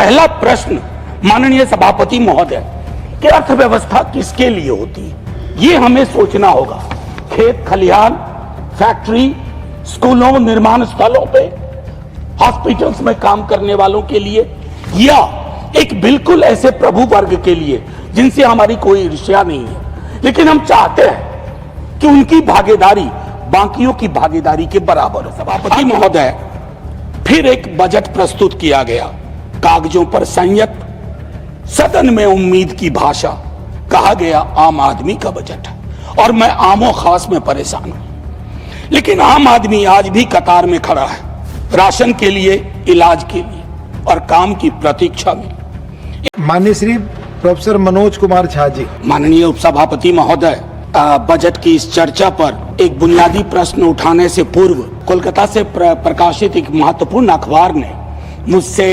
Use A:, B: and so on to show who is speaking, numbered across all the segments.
A: पहला प्रश्न माननीय सभापति महोदय कि अर्थव्यवस्था किसके लिए होती है, ये हमें सोचना होगा। खेत खलिहान, फैक्ट्री, स्कूलों, निर्माण स्थलों पे, हॉस्पिटल्स में काम करने वालों के लिए, या एक बिल्कुल ऐसे प्रभु वर्ग के लिए जिनसे हमारी कोई ईर्ष्या नहीं है, लेकिन हम चाहते हैं कि उनकी भागीदारी बाकियों की भागीदारी के बराबर हो। सभापति महोदय, फिर एक बजट प्रस्तुत किया गया, कागजों पर संयत, सदन में उम्मीद की भाषा, कहा गया आम आदमी का बजट है और मैं आमो खास में परेशान हूं। लेकिन आम आदमी आज भी कतार में खड़ा है, राशन के लिए, इलाज के लिए और काम की प्रतीक्षा में।
B: माननीय श्री प्रोफेसर मनोज कुमार झा जी।
A: माननीय उपसभापति महोदय, बजट की इस चर्चा पर एक बुनियादी प्रश्न उठाने से पूर्व कोलकाता से प्रकाशित एक महत्वपूर्ण अखबार ने मुझसे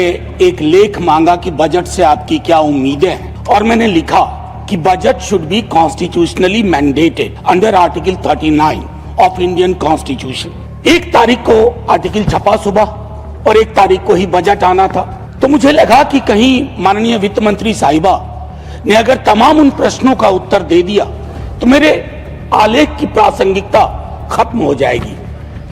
A: एक लेख मांगा कि बजट से आपकी क्या उम्मीदें हैं, और मैंने लिखा कि budget should be constitutionally mandated under article 39 of Indian constitution. 1 तारीख को आर्टिकल छपा सुबह और 1 तारीख को ही बजट आना था, तो मुझे लगा कि कहीं माननीय वित्त मंत्री साहिबा ने अगर तमाम उन प्रश्नों का उत्तर दे दिया तो मेरे आलेख की प्रासंगिकता खत्म हो जाएगी।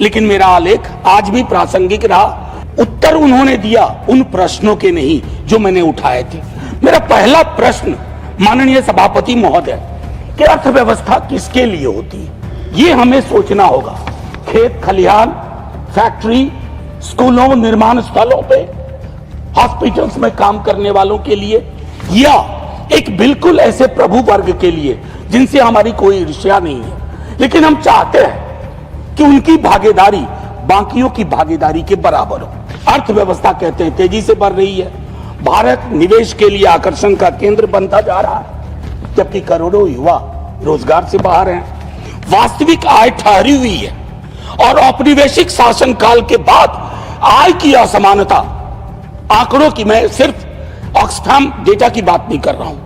A: लेकिन मेरा आलेख आज भी प्रासंगिक रहा। उत्तर उन्होंने दिया उन प्रश्नों के नहीं जो मैंने उठाए थे। मेरा पहला प्रश्न माननीय सभापति महोदय कि अर्थव्यवस्था किसके लिए होती है, ये हमें सोचना होगा। खेत खलिहान, फैक्ट्री, स्कूलों, निर्माण स्थलों पे, हॉस्पिटल्स में काम करने वालों के लिए, या एक बिल्कुल ऐसे प्रभु वर्ग के लिए जिनसे हमारी कोई ईर्ष्या नहीं है, लेकिन हम चाहते हैं कि उनकी भागीदारी बाकियों की भागीदारी के बराबर हो। अर्थव्यवस्था कहते हैं तेजी से बढ़ रही है, भारत निवेश के लिए आकर्षण का केंद्र बनता जा रहा है, जबकि करोड़ों युवा रोजगार से बाहर हैं। वास्तविक आय ठहरी हुई है और औपनिवेशिक शासनकाल के बाद आय की असमानता, आंकड़ों की, मैं सिर्फ ऑक्सफैम डेटा की बात नहीं कर रहा हूं,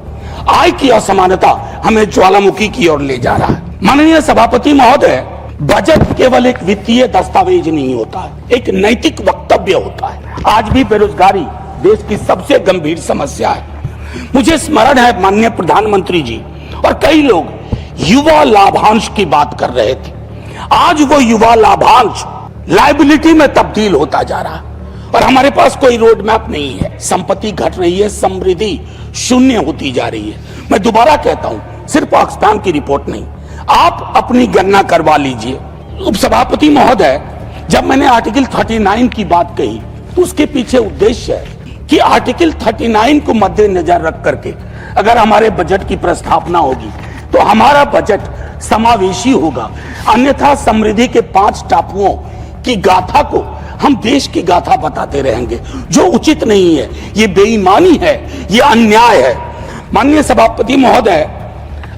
A: आय की असमानता हमें ज्वालामुखी की ओर ले जा रहा है। माननीय सभापति महोदय, बजट केवल एक वित्तीय दस्तावेज नहीं होता है, एक नैतिक वक्तव्य होता है। आज भी बेरोजगारी देश की सबसे गंभीर समस्या है। मुझे स्मरण है माननीय प्रधानमंत्री जी और कई लोग युवा लाभांश की बात कर रहे थे। आज वो युवा लाभांश लायबिलिटी में तब्दील होता जा रहा है और हमारे पास कोई रोड मैप नहीं है। संपत्ति घट रही है, समृद्धि शून्य होती जा रही है। मैं दोबारा कहता हूं, सिर्फ ऑक्सफैम की रिपोर्ट नहीं, आप अपनी गणना करवा लीजिए। उपसभापति महोदय, जब मैंने आर्टिकल 39 की बात कही तो उसके पीछे उद्देश्य है कि आर्टिकल 39 को मद्देनजर रख करके अगर हमारे बजट की प्रस्तावना होगी तो हमारा बजट समावेशी होगा। अन्यथा समृद्धि के 5 टापुओं की गाथा को हम देश की गाथा बताते रहेंगे, जो उचित नहीं है। ये बेईमानी है, ये अन्याय है। माननीय सभापति महोदय,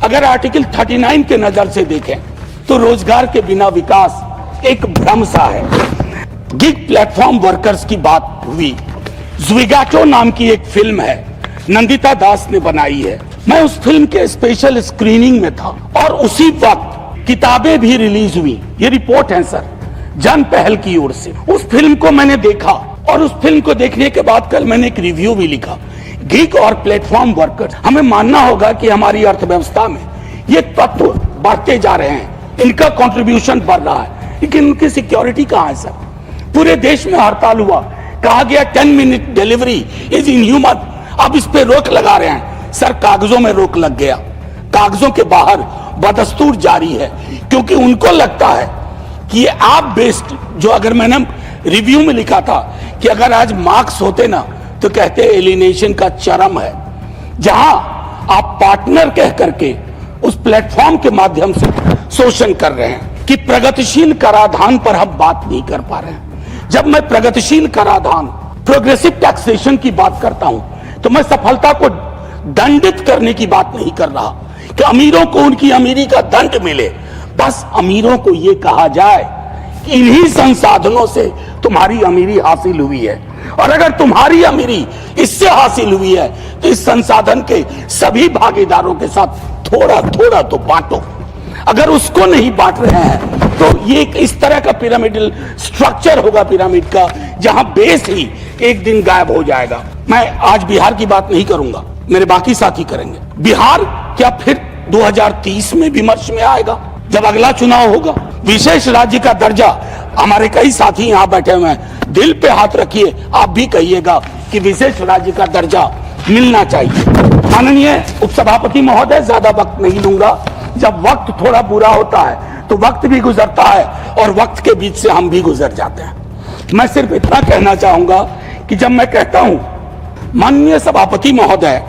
A: अगर आर्टिकल 39 के नजर से देखें तो रोजगार के बिना विकास एक भ्रम सा है। गिग प्लेटफॉर्म वर्कर्स की बात हुई। ज़्विगाटो नाम की एक फिल्म है, नंदिता दास ने बनाई है। मैं उस फिल्म के स्पेशल स्क्रीनिंग में था और उसी वक्त किताबें भी रिलीज हुई। ये रिपोर्ट है सर, जन पहल की ओर से। उस फिल्म को मैंने देखा और उस फिल्म को देखने के बाद कल मैंने एक रिव्यू भी लिखा। गिग और प्लेटफॉर्म वर्कर्स, हमें मानना होगा कि हमारी अर्थव्यवस्था में ये तत्व बढ़ते जा रहे हैं, इनका कंट्रीब्यूशन बढ़ रहा है, लेकिन उनकी सिक्योरिटी कहां है सर? पूरे देश में हड़ताल हुआ, कहा गया 10 मिनट डिलीवरी इज इनह्यूमन। अब इस पे रोक लगा रहे हैं सर, कागजों में रोक लग गया, कागजों के बाहर बदस्तूर जारी है, क्योंकि उनको लगता है कि ये ऐप बेस्ड, जो अगर मैंने रिव्यू में लिखा था कि अगर आज मार्क्स होते ना तो कहते एलिनेशन का चरम है, जहां आप पार्टनर कह करके उस प्लेटफॉर्म के माध्यम से शोषण कर रहे हैं कि प्रगतिशील कराधान पर हम बात नहीं कर पा रहे हैं। जब मैं प्रगतिशील कराधान, प्रोग्रेसिव टैक्सेशन की बात करता हूं तो मैं सफलता को दंडित करने की बात नहीं कर रहा कि अमीरों को उनकी अमीरी का दंड मिले। बस अमीरों को यह कहा जाए कि इन्हीं संसाधनों से तुम्हारी अमीरी हासिल हुई है, और अगर तुम्हारी अमीरी इससे हासिल हुई है तो इस संसाधन के सभी भागीदारों के साथ थोड़ा थोड़ा तो बांटो। अगर उसको नहीं बांट रहे हैं तो ये इस तरह का पिरामिडल स्ट्रक्चर होगा पिरामिड का, जहां बेस ही एक दिन गायब हो जाएगा। मैं आज बिहार की बात नहीं करूंगा, मेरे बाकी साथी करेंगे। बिहार क्या फिर 2030 में विमर्श में आएगा जब अगला चुनाव होगा? विशेष राज्य का दर्जा, हमारे कई साथी यहाँ बैठे हुए हैं, दिल पे हाथ रखिए, आप भी कहिएगा कि विशेष राज्य का दर्जा मिलना चाहिए। माननीय उपसभापति महोदय, ज्यादा वक्त नहीं लूंगा। जब वक्त थोड़ा बुरा होता है तो वक्त भी गुजरता है और वक्त के बीच से हम भी गुजर जाते हैं। मैं सिर्फ इतना कहना चाहूंगा कि जब मैं कहता हूं माननीय सभापति महोदय,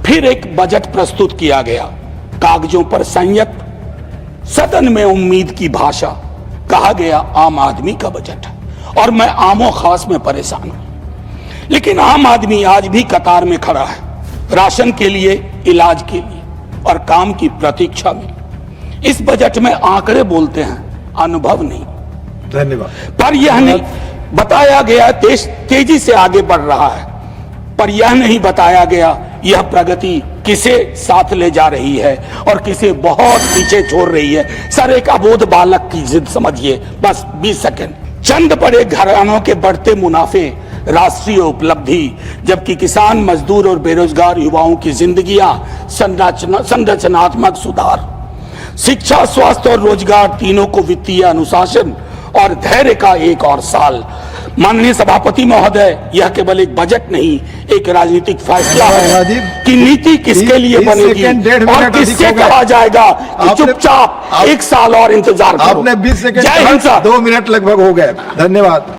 A: फिर एक बजट प्रस्तुत किया गया, कागजों पर संयत, सदन में उम्मीद की भाषा, कहा गया आम आदमी का बजट है। और मैं आमो खास में परेशान हूं, लेकिन आम आदमी आज भी कतार में खड़ा है, राशन के लिए, इलाज के लिए और काम की प्रतीक्षा में। इस बजट में आंकड़े बोलते हैं, अनुभव नहीं।
B: धन्यवाद।
A: पर यह नहीं बताया गया देश तेजी से आगे बढ़ रहा है, पर यह नहीं बताया गया यह प्रगति किसे साथ ले जा रही है और किसे बहुत पीछे छोड़ रही है। सर, एक अबोध बालक की जिद समझिए, बस 20 सेकंड। चंद बड़े घरानों के बढ़ते मुनाफे राष्ट्रीय उपलब्धि, जबकि किसान, मजदूर और बेरोजगार युवाओं की जिंदगियां संरचनात्मक सुधार, शिक्षा, स्वास्थ्य और रोजगार तीनों को वित्तीय अनुशासन और धैर्य का एक और साल। माननीय सभापति महोदय, यह केवल एक बजट नहीं, एक राजनीतिक फैसला है कि नीति किसके लिए बनेगी और किससे कहा जाएगा कि चुपचाप 1 साल और इंतजार करो।
B: आपने 20 सेकंड,
A: जय हिंद सर।
B: 2 मिनट लगभग हो गए। धन्यवाद।